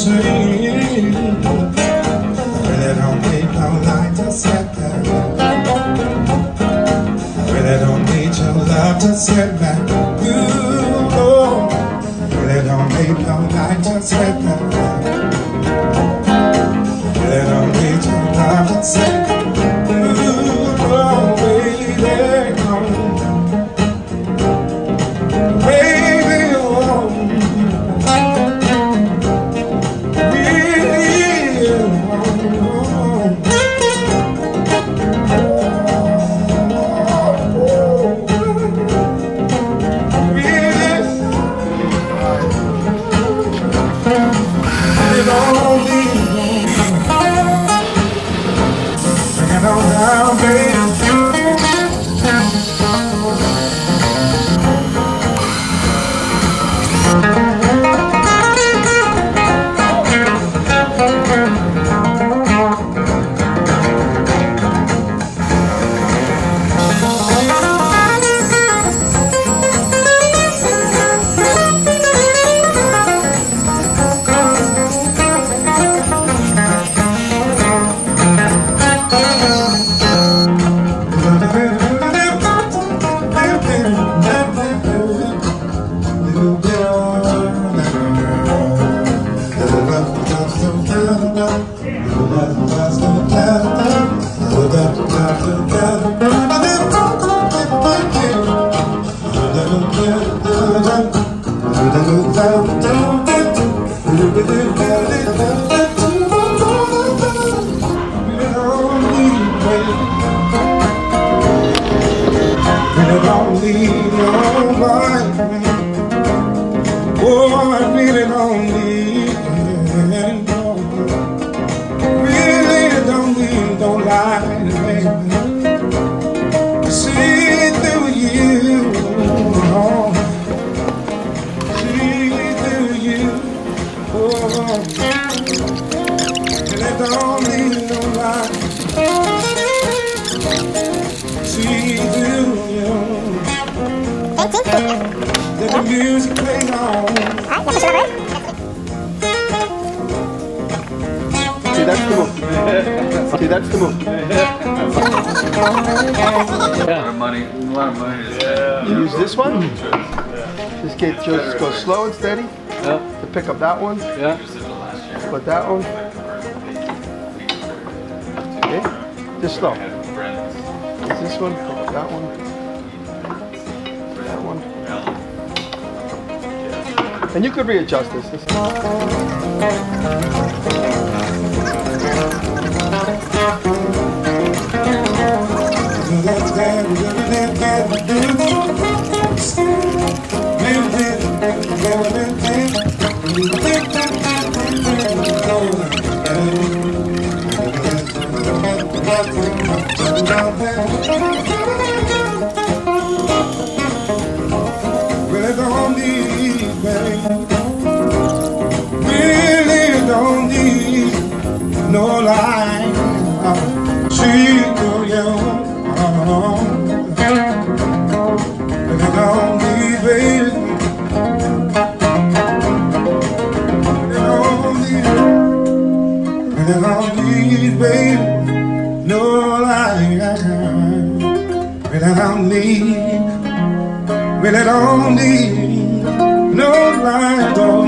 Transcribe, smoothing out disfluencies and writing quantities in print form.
sing. Really don't need no light to set back. Really don't need your love to set back. Ooh, oh. Really don't need no light to set back. Really don't need your love to set back. Let the music play on. See, that's the move. See, that's the move. A lot of money is You use this one. This kid just goes slow and steady to pick up that one. Put that one. Okay. Just slow. This one. Pick up that one. That one. And you could readjust this. No lie, see through you. And I don't need, baby. And I don't need, baby. No lie, and I don't need, really don't need no lie, don't.